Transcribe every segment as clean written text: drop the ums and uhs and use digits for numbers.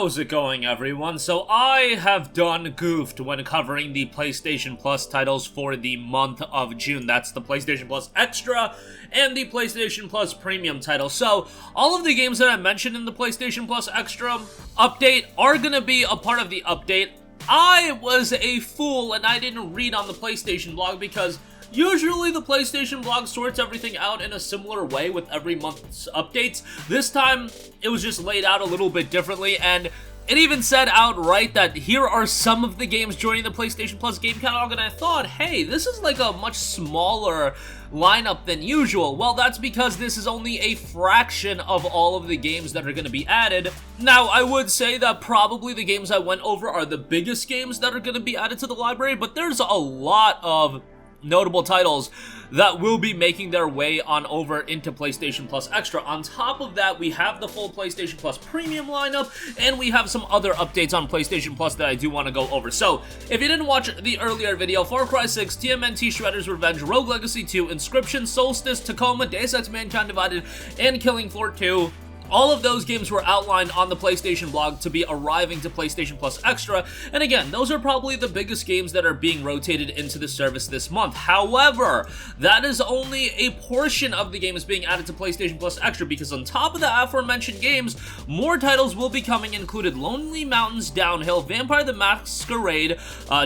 How's it going, everyone? So I have done goofed when covering the PlayStation Plus titles for the month of June. That's the PlayStation Plus Extra and the PlayStation Plus Premium title. So all of the games that I mentioned in the PlayStation Plus Extra update are gonna be a part of the update. I was a fool and I didn't read on the PlayStation blog because usually the PlayStation blog sorts everything out in a similar way with every month's updates. This time, it was just laid out a little bit differently, and it even said outright that here are some of the games joining the PlayStation Plus game catalog, and I thought, hey, this is like a much smaller lineup than usual. Well, that's because this is only a fraction of all of the games that are going to be added. Now, I would say that probably the games I went over are the biggest games that are going to be added to the library, but there's a lot of notable titles that will be making their way on over into PlayStation Plus Extra. On top of that, we have the full PlayStation Plus Premium lineup, and we have some other updates on PlayStation Plus that I do want to go over. So, if you didn't watch the earlier video, Far Cry 6, TMNT Shredder's Revenge, Rogue Legacy 2, Inscription, Solstice, Tacoma, Deus Ex Mankind Divided, and Killing Floor 2, all of those games were outlined on the PlayStation blog to be arriving to PlayStation Plus Extra, and again, those are probably the biggest games that are being rotated into the service this month. However, that is only a portion of the games being added to PlayStation Plus Extra, because on top of the aforementioned games, more titles will be coming, included Lonely Mountains Downhill, Vampire the Masquerade,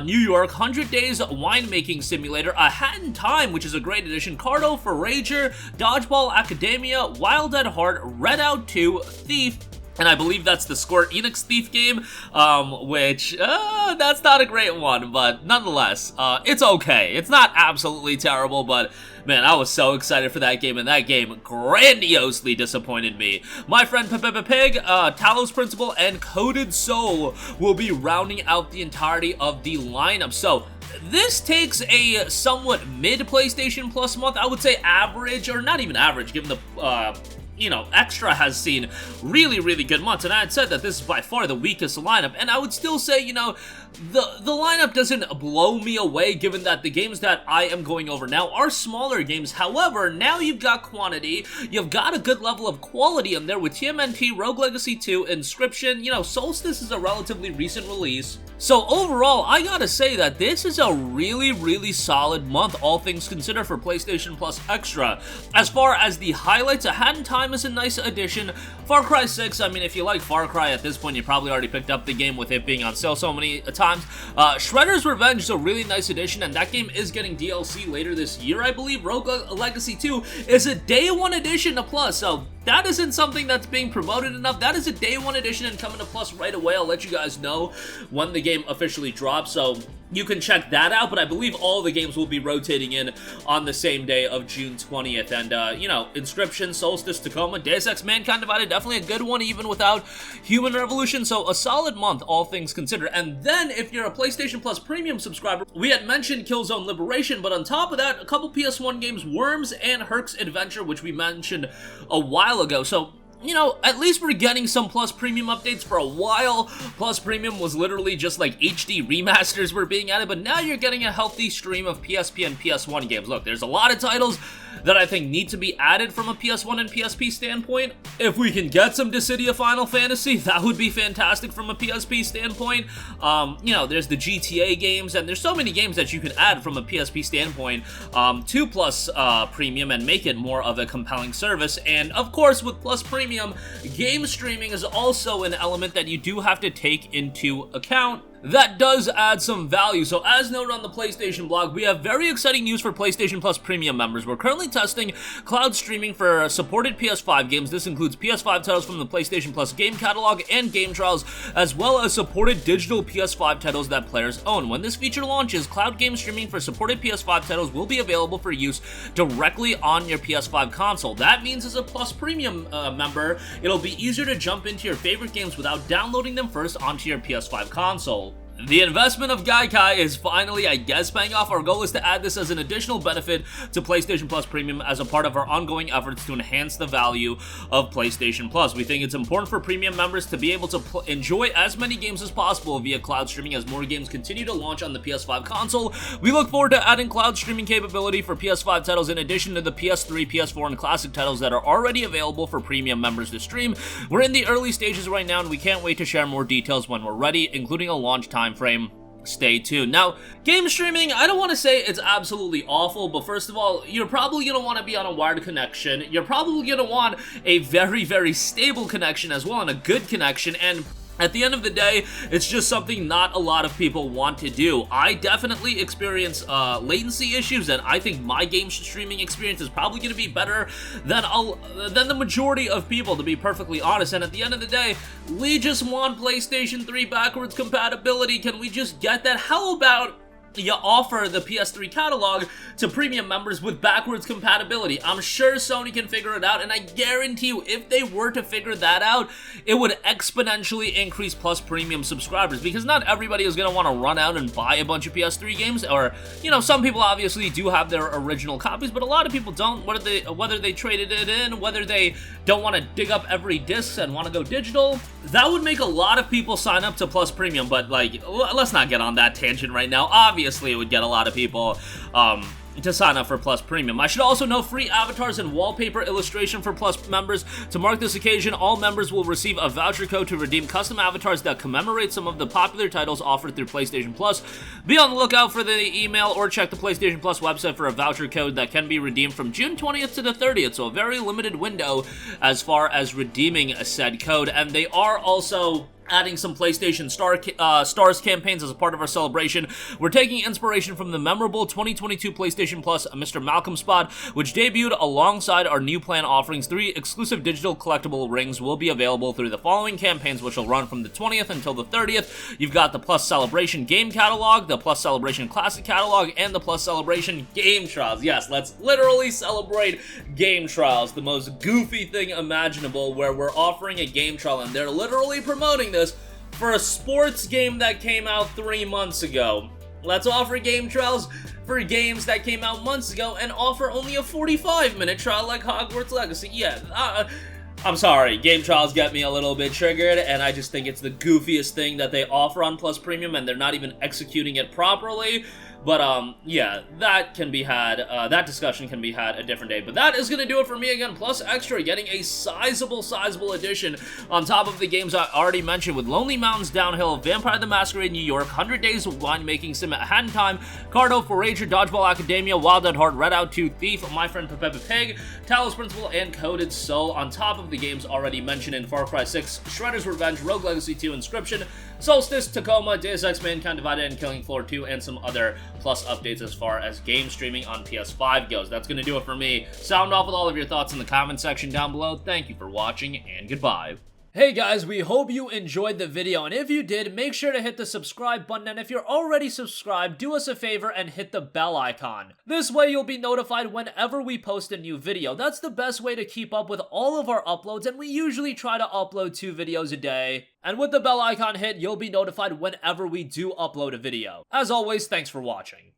New York, 100 Days Winemaking Simulator, A Hat in Time, which is a great addition, Cardo for Rager, Dodgeball Academia, Wild at Heart, Red Out 2, Thief, and I believe that's the Square Enix Thief game, which, that's not a great one, but nonetheless, it's okay. It's not absolutely terrible, but man, I was so excited for that game, and that game grandiosely disappointed me. My friend Pig, Talos Principle, and Coded Soul will be rounding out the entirety of the lineup. So this takes a somewhat mid-PlayStation Plus month, I would say average, or not even average, given the, Extra has seen really, really good months, and I had said that this is by far the weakest lineup, and I would still say, the lineup doesn't blow me away, given that the games that I am going over now are smaller games. However, now you've got quantity, you've got a good level of quality in there with TMNT, Rogue Legacy 2, Inscription, Solstice is a relatively recent release. So overall, I gotta say that this is a really, really solid month, all things considered, for PlayStation Plus Extra. As far as the highlights, A Hat in Time is a nice addition. Far Cry 6, I mean, if you like Far Cry at this point, you probably already picked up the game with it being on sale so many times. Shredder's Revenge is a really nice addition, and that game is getting DLC later this year, I believe. Rogue Legacy 2 is a day one addition to Plus, so that isn't something that's being promoted enough. That is a day one edition and coming to Plus right away. I'll let you guys know when the game officially drops, so you can check that out, but I believe all the games will be rotating in on the same day of June 20th, and, Inscription, Solstice, Tacoma, Deus Ex Mankind Divided, definitely a good one even without Human Revolution, so a solid month, all things considered. And then, if you're a PlayStation Plus Premium subscriber, we had mentioned Killzone Liberation, but on top of that, a couple PS1 games, Worms and Herc's Adventure, which we mentioned a while ago, so at least we're getting some Plus Premium updates. For a while, Plus Premium was literally just like HD remasters were being added, but now you're getting a healthy stream of PSP and PS1 games. Look, there's a lot of titles that I think need to be added from a PS1 and PSP standpoint. If we can get some Dissidia Final Fantasy, that would be fantastic from a PSP standpoint. There's the GTA games, and there's so many games that you can add from a PSP standpoint to Plus Premium and make it more of a compelling service. And of course, with Plus Premium, game streaming is also an element that you do have to take into account. That does add some value. So as noted on the PlayStation blog, we have very exciting news for PlayStation Plus Premium members. We're currently testing cloud streaming for supported PS5 games. This includes PS5 titles from the PlayStation Plus game catalog and game trials, as well as supported digital PS5 titles that players own. When this feature launches, cloud game streaming for supported PS5 titles will be available for use directly on your PS5 console. That means as a Plus Premium member, it'll be easier to jump into your favorite games without downloading them first onto your PS5 console. The investment of Gaikai is finally, I guess, paying off. Our goal is to add this as an additional benefit to PlayStation Plus Premium as a part of our ongoing efforts to enhance the value of PlayStation Plus. We think it's important for premium members to be able to enjoy as many games as possible via cloud streaming as more games continue to launch on the PS5 console. We look forward to adding cloud streaming capability for PS5 titles in addition to the PS3, PS4, and classic titles that are already available for premium members to stream. We're in the early stages right now, and we can't wait to share more details when we're ready, including a launch time frame. Stay tuned. Now, game streaming, I don't want to say it's absolutely awful, but first of all, you're probably going to want to be on a wired connection. You're probably going to want a very, very stable connection as well, and a good connection, and at the end of the day, it's just something not a lot of people want to do. I definitely experience latency issues, and I think my game streaming experience is probably going to be better than the majority of people, to be perfectly honest. And at the end of the day, we just want PlayStation 3 backwards compatibility. Can we just get that? How about you offer the PS3 catalog to premium members with backwards compatibility? I'm sure Sony can figure it out, and I guarantee you, if they were to figure that out, it would exponentially increase Plus Premium subscribers, because not everybody is going to want to run out and buy a bunch of PS3 games, or, you know, some people obviously do have their original copies, but a lot of people don't, whether they traded it in, whether they don't want to dig up every disc and want to go digital. That would make a lot of people sign up to Plus Premium, but, like, let's not get on that tangent right now. Obviously, it would get a lot of people to sign up for Plus Premium. I should also note free avatars and wallpaper illustration for Plus members. To mark this occasion, all members will receive a voucher code to redeem custom avatars that commemorate some of the popular titles offered through PlayStation Plus. Be on the lookout for the email or check the PlayStation Plus website for a voucher code that can be redeemed from June 20th to the 30th, so a very limited window as far as redeeming a said code. And they are also adding some PlayStation Stars campaigns as a part of our celebration. We're taking inspiration from the memorable 2022 PlayStation Plus Mr. Malcolm spot, which debuted alongside our new plan offerings. 3 exclusive digital collectible rings will be available through the following campaigns, which will run from the 20th until the 30th. You've got the Plus Celebration Game Catalog, the Plus Celebration Classic Catalog, and the Plus Celebration Game Trials. Yes, let's literally celebrate Game Trials, the most goofy thing imaginable, where we're offering a game trial, and they're literally promoting this for a sports game that came out 3 months ago. Let's offer game trials for games that came out months ago and offer only a 45-minute trial like Hogwarts Legacy. Yeah, I'm sorry, game trials get me a little bit triggered, and I just think it's the goofiest thing that they offer on Plus Premium, and they're not even executing it properly. But, yeah, that can be had, that discussion can be had a different day. But that is going to do it for me again. Plus Extra getting a sizable addition on top of the games I already mentioned, with Lonely Mountains Downhill, Vampire the Masquerade New York, 100 Days of Winemaking Sim at Hat in Time, Cardo, Forager, Dodgeball Academia, Wild at Heart, Redout 2, Thief, My Friend Peppa Pig, Talos Principle, and Coded Soul, on top of the games already mentioned in Far Cry 6, Shredder's Revenge, Rogue Legacy 2, Inscription, Solstice, Tacoma, Deus Ex Mankind Divided, and Killing Floor 2, and some other Plus updates as far as game streaming on PS5 goes. That's going to do it for me. Sound off with all of your thoughts in the comment section down below. Thank you for watching, and goodbye. Hey guys, we hope you enjoyed the video, and if you did, make sure to hit the subscribe button, and if you're already subscribed, do us a favor and hit the bell icon. This way you'll be notified whenever we post a new video. That's the best way to keep up with all of our uploads, and we usually try to upload 2 videos a day. And with the bell icon hit, you'll be notified whenever we do upload a video. As always, thanks for watching.